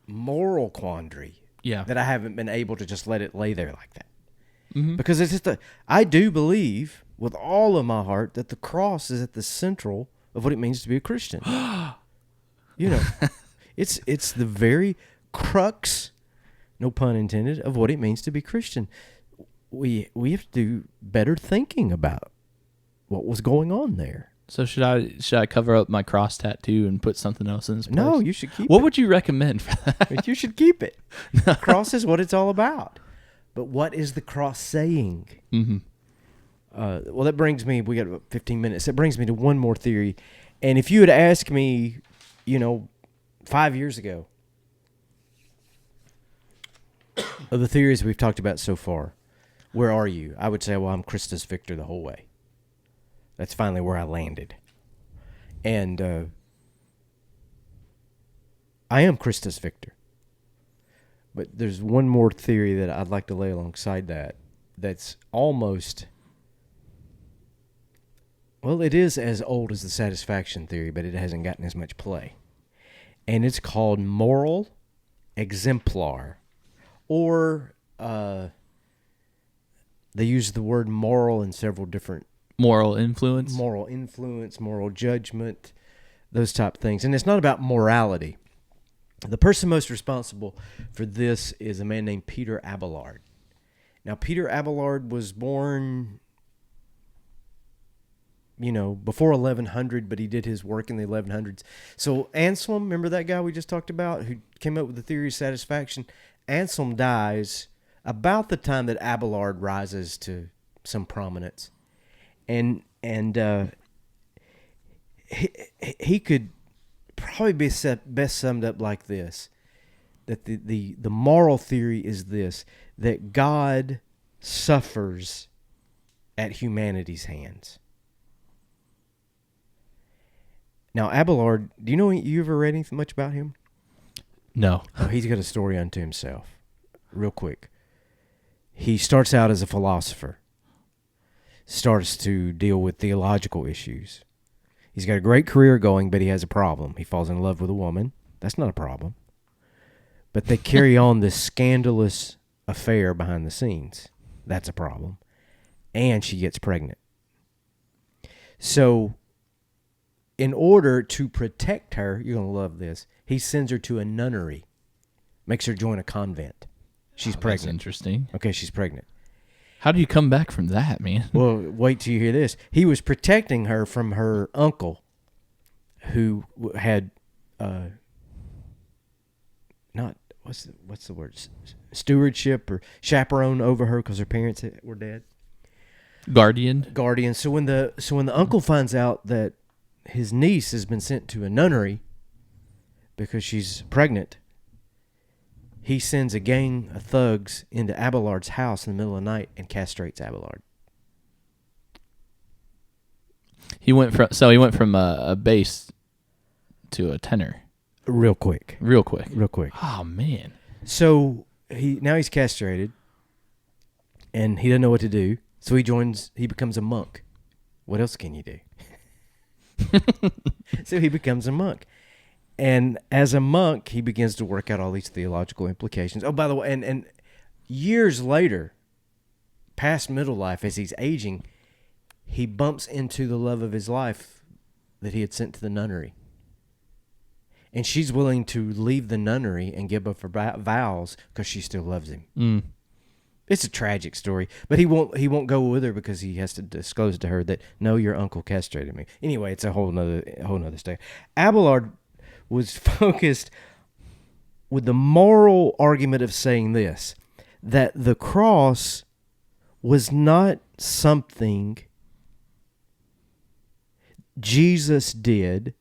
Speaker 2: moral quandary that I haven't been able to just let it lay there like that. Mm-hmm. Because it's just I do believe with all of my heart that the cross is at the central of what it means to be a Christian. It's the very crux, no pun intended, of what it means to be Christian. We have to do better thinking about what was going on there.
Speaker 3: So should I cover up my cross tattoo and put something else in its place?
Speaker 2: No, you should keep it.
Speaker 3: What would you recommend for that?
Speaker 2: You should keep it. The cross is what it's all about. But what is the cross saying?
Speaker 3: Mm-hmm.
Speaker 2: Well, that brings me, we got about 15 minutes. That brings me to one more theory. And if you had asked me, 5 years ago, of the theories we've talked about so far, where are you? I would say, well, I'm Christus Victor the whole way. That's finally where I landed. And I am Christus Victor. But there's one more theory that I'd like to lay alongside that that's almost, well, it is as old as the satisfaction theory, but it hasn't gotten as much play. And it's called moral exemplar. Or they use the word moral in several different
Speaker 3: Moral influence.
Speaker 2: moral influence, moral judgment, those type of things. And it's not about morality. The person most responsible for this is a man named Peter Abelard. Now, Peter Abelard was born, before 1100, but he did his work in the 1100s. So Anselm, remember that guy we just talked about who came up with the theory of satisfaction? Anselm dies about the time that Abelard rises to some prominence. And he could probably be best summed up like this, that the moral theory is this, that God suffers at humanity's hands. Now, Abelard, do you know, you ever read anything much about him?
Speaker 3: No.
Speaker 2: Oh, he's got a story unto himself. Real quick. He starts out as a philosopher. Starts to deal with theological issues. He's got a great career going, but he has a problem. He falls in love with a woman. That's not a problem. But they carry on this scandalous affair behind the scenes. That's a problem. And she gets pregnant. So, in order to protect her, you're going to love this, he sends her to a nunnery. Makes her join a convent. She's pregnant.
Speaker 3: That's interesting.
Speaker 2: Okay, she's pregnant.
Speaker 3: How do you come back from that, man?
Speaker 2: Well, wait till you hear this. He was protecting her from her uncle, who had not what's the word, stewardship or chaperone over her because her parents were dead. Guardian. So when the uncle finds out that his niece has been sent to a nunnery because she's pregnant, he sends a gang of thugs into Abelard's house in the middle of the night and castrates Abelard.
Speaker 3: He went from a bass to a tenor.
Speaker 2: Real quick.
Speaker 3: Oh man.
Speaker 2: So he's castrated, and he doesn't know what to do. So he becomes a monk. What else can you do? So he becomes a monk. And as a monk, he begins to work out all these theological implications. Oh, by the way, and years later, past middle life, as he's aging, he bumps into the love of his life that he had sent to the nunnery. And she's willing to leave the nunnery and give up her vows because she still loves him.
Speaker 3: Mm.
Speaker 2: It's a tragic story, but he won't go with her because he has to disclose to her that, no, your uncle castrated me. Anyway, it's a whole nother story. Abelard was focused with the moral argument of saying this, that the cross was not something Jesus did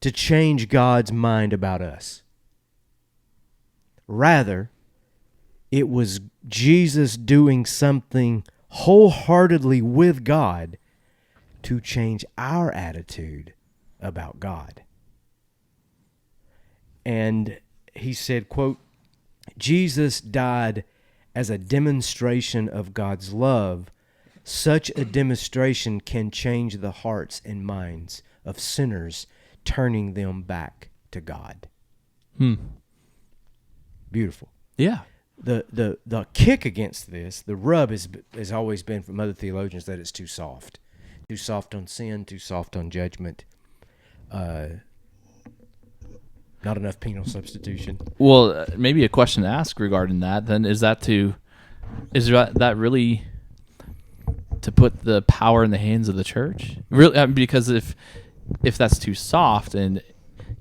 Speaker 2: to change God's mind about us. Rather, it was Jesus doing something wholeheartedly with God to change our attitude about God. And he said, quote, Jesus died as a demonstration of God's love. Such a demonstration can change the hearts and minds of sinners, turning them back to God. Beautiful.
Speaker 3: Yeah.
Speaker 2: The kick against this, the rub has always been from other theologians that it's too soft. Too soft on sin, too soft on judgment. Not enough penal substitution.
Speaker 3: Well, maybe a question to ask regarding that then is that really to put the power in the hands of the church? Really, because if that's too soft and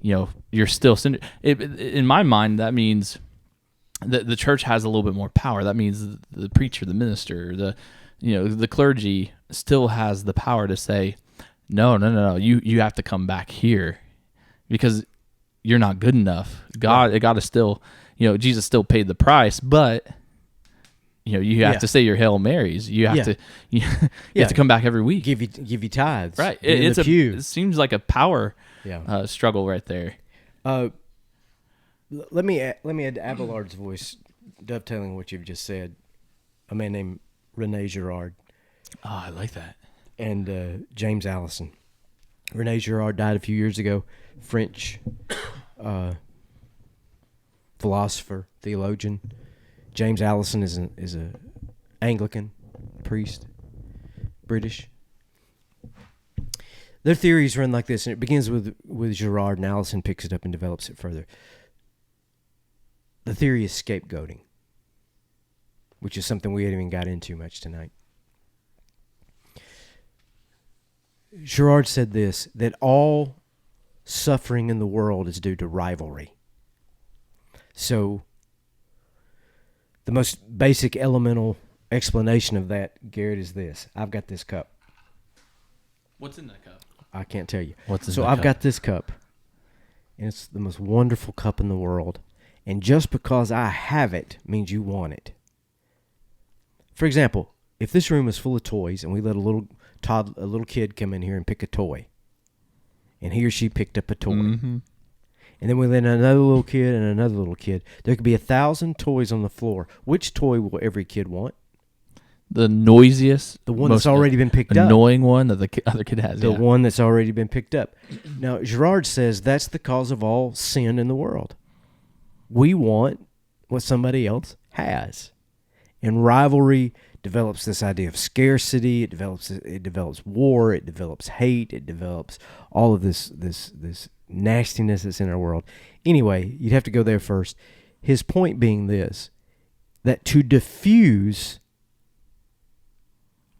Speaker 3: you're still sin, in my mind that means that the church has a little bit more power. That means the preacher, the minister, the clergy still has the power to say, no, you have to come back here because you're not good enough. God is still, Jesus still paid the price, but you have
Speaker 2: Yeah.
Speaker 3: to say your Hail Marys. You have
Speaker 2: Yeah.
Speaker 3: to you
Speaker 2: Yeah.
Speaker 3: have to come back every week.
Speaker 2: Give you tithes.
Speaker 3: Right.
Speaker 2: Get in
Speaker 3: It's
Speaker 2: the pew.
Speaker 3: it seems like a power
Speaker 2: Yeah.
Speaker 3: struggle right there.
Speaker 2: Let me add Abelard's voice, dovetailing what you've just said. A man named Rene Girard
Speaker 3: Oh, I like that.
Speaker 2: and James Allison. Rene Girard died a few years ago. French philosopher, theologian. James Allison is a Anglican priest, British. Their theories run like this, and it begins with Girard, and Allison picks it up and develops it further. The theory is scapegoating, which is something we haven't even got into much tonight. Girard said this, that all suffering in the world is due to rivalry. So, the most basic elemental explanation of that, Garrett, is this. I've got this cup.
Speaker 3: What's in that cup?
Speaker 2: I can't tell you.
Speaker 3: What's in
Speaker 2: So
Speaker 3: that
Speaker 2: I've
Speaker 3: cup?
Speaker 2: got this cup, and it's the most wonderful cup in the world. And just because I have it means you want it. For example, if this room is full of toys and we let a little kid come in here and pick a toy, and he or she picked up a toy,
Speaker 3: Mm-hmm.
Speaker 2: and then we let another little kid and another little kid, there could be 1,000 toys on the floor. Which toy will every kid want?
Speaker 3: The noisiest,
Speaker 2: The one
Speaker 3: most
Speaker 2: that's already been picked up.
Speaker 3: annoying one that the other kid has.
Speaker 2: The
Speaker 3: yeah.
Speaker 2: one that's already been picked up. Now, Girard says that's the cause of all sin in the world. We want what somebody else has. And rivalry develops this idea of scarcity. It develops war. It develops hate. It develops all of this nastiness that's in our world. Anyway, you'd have to go there first. His point being this, that to diffuse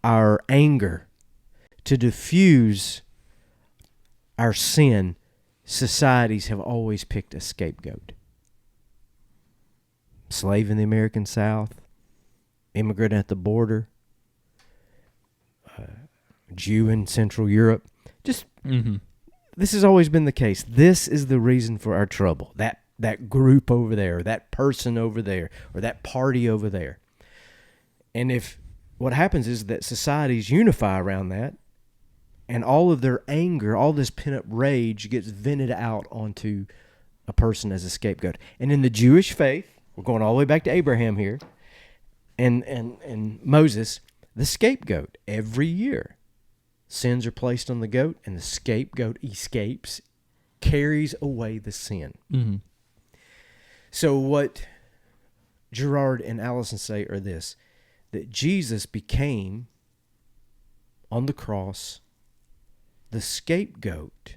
Speaker 2: our anger, to diffuse our sin, societies have always picked a scapegoat. Slave in the American South, immigrant at the border, Jew in Central Europe. Just
Speaker 3: Mm-hmm.
Speaker 2: this has always been the case. This is the reason for our trouble. That group over there, or that person over there, or that party over there. And if what happens is that societies unify around that, and all of their anger, all this pent-up rage gets vented out onto a person as a scapegoat. And in the Jewish faith, we're going all the way back to Abraham here, and Moses, the scapegoat, every year, sins are placed on the goat, and the scapegoat escapes, carries away the sin.
Speaker 3: Mm-hmm.
Speaker 2: So what Girard and Allison say are this, that Jesus became, on the cross, the scapegoat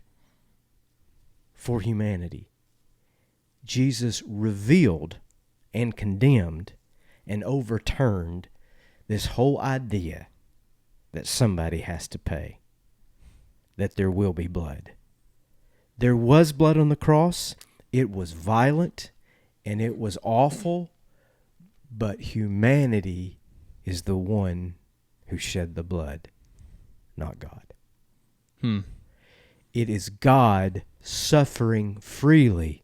Speaker 2: for humanity. Jesus revealed and condemned and overturned this whole idea that somebody has to pay, that there will be blood. There was blood on the cross. It was violent and it was awful, but humanity is the one who shed the blood, not God. It is God suffering freely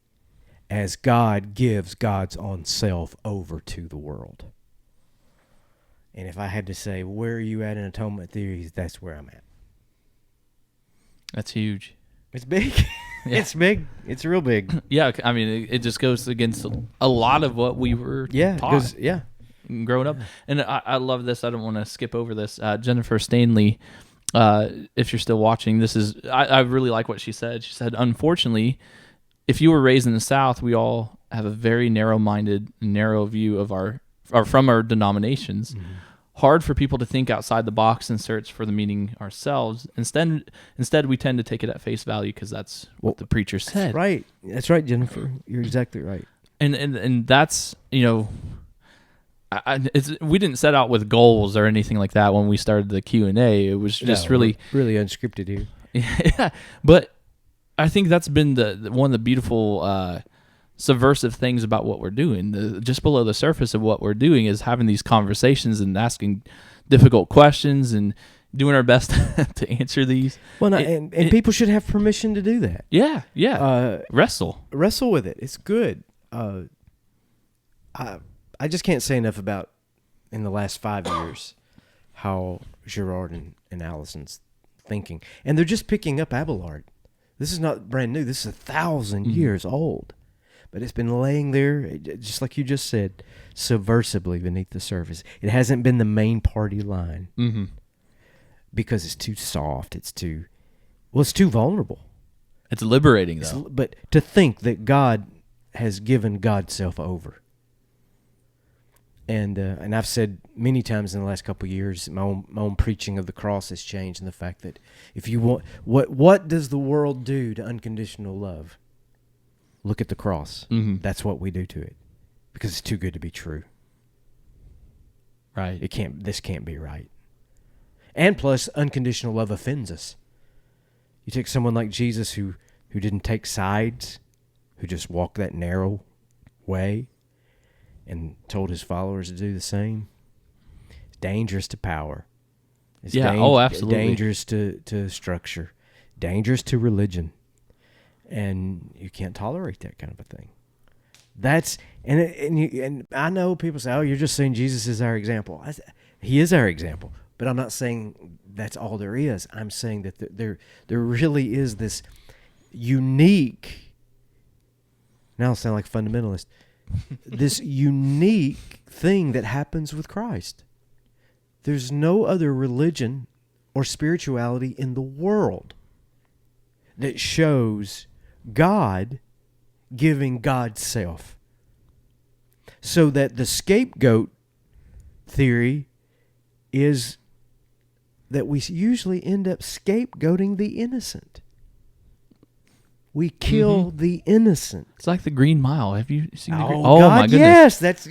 Speaker 2: as God gives God's own self over to the world. And if I had to say, where are you at in atonement theories, that's where I'm at.
Speaker 3: That's huge.
Speaker 2: It's big.
Speaker 3: Yeah.
Speaker 2: It's big. It's real big.
Speaker 3: Yeah, I mean, it just goes against a lot of what we were
Speaker 2: Yeah.
Speaker 3: taught.
Speaker 2: 'Cause, yeah.
Speaker 3: Growing up. And I love this. I don't want to skip over this. Jennifer Stanley, if you're still watching, I really like what she said. She said, unfortunately, if you were raised in the South, we all have a very narrow-minded, narrow view of from our denominations.
Speaker 2: Mm-hmm.
Speaker 3: Hard for people to think outside the box and search for the meaning ourselves. Instead, we tend to take it at face value because that's what the preacher said.
Speaker 2: Right. That's right, Jennifer. You're exactly right.
Speaker 3: And that's, we didn't set out with goals or anything like that when we started the Q&A. It was just really
Speaker 2: unscripted here.
Speaker 3: yeah. But I think that's been the one of the beautiful subversive things about what we're doing. Just below the surface of what we're doing is having these conversations and asking difficult questions and doing our best to answer these.
Speaker 2: Well, and people should have permission to do that.
Speaker 3: Yeah. Wrestle
Speaker 2: With it. It's good. I just can't say enough about in the last 5 years how Gerard and Allison's thinking. And they're just picking up Abelard. This is not brand new. This is 1,000 years old. But it's been laying there, just like you just said, subversively beneath the surface. It hasn't been the main party line because it's too soft. It's too vulnerable.
Speaker 3: It's liberating, though.
Speaker 2: But to think that God has given God's self over. And I've said many times in the last couple of years, my own preaching of the cross has changed in the fact that if you want, what does the world do to unconditional love? Look at the cross.
Speaker 3: Mm-hmm.
Speaker 2: That's what we do to it, because it's too good to be true.
Speaker 3: Right.
Speaker 2: This can't be right. And plus, unconditional love offends us. You take someone like Jesus who didn't take sides, who just walked that narrow way and told his followers to do the same. It's dangerous to power. It's
Speaker 3: absolutely.
Speaker 2: Dangerous to structure. Dangerous to religion. And you can't tolerate that kind of a thing. And I know people say, "Oh, you're just saying Jesus is our example." He is our example, but I'm not saying that's all there is. I'm saying that there really is this unique. Now I sound like a fundamentalist. This unique thing that happens with Christ. There's no other religion or spirituality in the world that shows God giving God's self. So that the scapegoat theory is that we usually end up scapegoating the innocent. We kill the innocent.
Speaker 3: It's like the Green Mile. Have you seen the Green
Speaker 2: Oh, God,
Speaker 3: my goodness.
Speaker 2: That's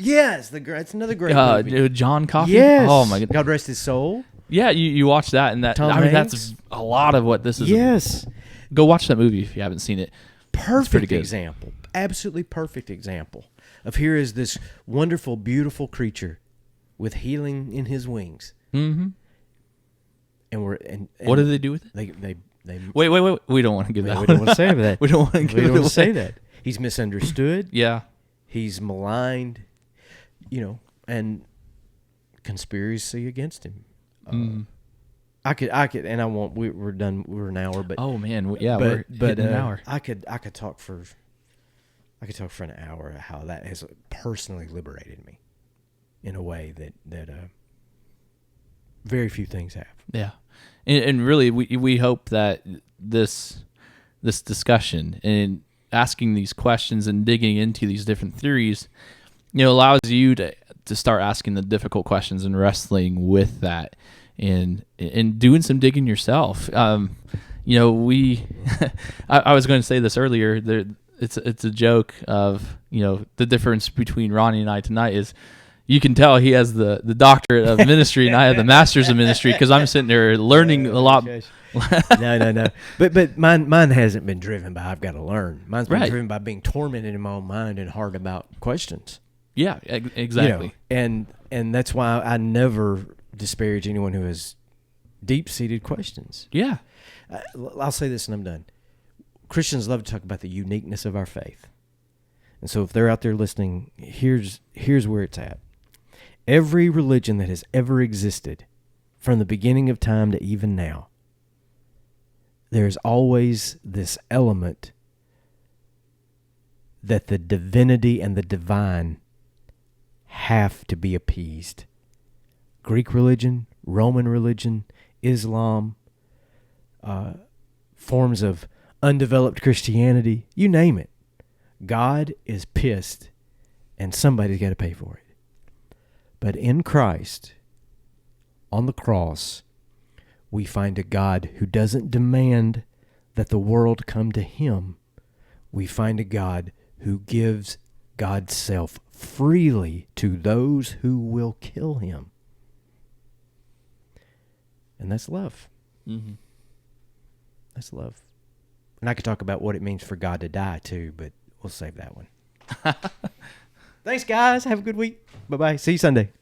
Speaker 2: another great movie.
Speaker 3: Dude, John Coffey?
Speaker 2: Yes.
Speaker 3: Oh, my goodness.
Speaker 2: God rest his soul.
Speaker 3: Yeah, you watch that, and that.
Speaker 2: Tom
Speaker 3: I mean,
Speaker 2: Hanks?
Speaker 3: that's a lot of what this is.
Speaker 2: Yes.
Speaker 3: Go watch that movie if you haven't seen it.
Speaker 2: Perfect
Speaker 3: good.
Speaker 2: example. Absolutely perfect example of here is this wonderful, beautiful creature with healing in his wings.
Speaker 3: Mm-hmm.
Speaker 2: And
Speaker 3: What do they do with it?
Speaker 2: They
Speaker 3: Wait. We don't want to give that.
Speaker 2: we don't want to say that.
Speaker 3: We don't want to
Speaker 2: We
Speaker 3: give
Speaker 2: don't
Speaker 3: it
Speaker 2: want
Speaker 3: away.
Speaker 2: to say that. He's misunderstood.
Speaker 3: Yeah.
Speaker 2: He's maligned, and conspiracy against him. I could, and I won't. We're done. We're an hour, but
Speaker 3: Oh man, we're hitting an hour.
Speaker 2: I could talk for an hour how that has personally liberated me in a way that very few things have.
Speaker 3: Yeah, and really, we hope that this discussion and asking these questions and digging into these different theories, allows you to start asking the difficult questions and wrestling with that, and doing some digging yourself. We, I was going to say this earlier. It's a joke of the difference between Ronnie and I tonight is. You can tell he has the doctorate of ministry and I have the master's of ministry because I'm sitting there learning a lot.
Speaker 2: No. But mine hasn't been driven by I've got to learn. Mine's been
Speaker 3: Right.
Speaker 2: driven by being tormented in my own mind and heart about questions.
Speaker 3: Yeah, exactly.
Speaker 2: And that's why I never disparage anyone who has deep-seated questions.
Speaker 3: Yeah.
Speaker 2: I'll say this and I'm done. Christians love to talk about the uniqueness of our faith. And so if they're out there listening, here's where it's at. Every religion that has ever existed, from the beginning of time to even now, there's always this element that the divinity and the divine have to be appeased. Greek religion, Roman religion, Islam, forms of undeveloped Christianity, you name it. God is pissed, and somebody's got to pay for it. But in Christ, on the cross, we find a God who doesn't demand that the world come to him. We find a God who gives God's self freely to those who will kill him. And that's love.
Speaker 3: Mm-hmm.
Speaker 2: That's love. And I could talk about what it means for God to die too, but we'll save that one. Thanks, guys. Have a good week. Bye-bye. See you Sunday.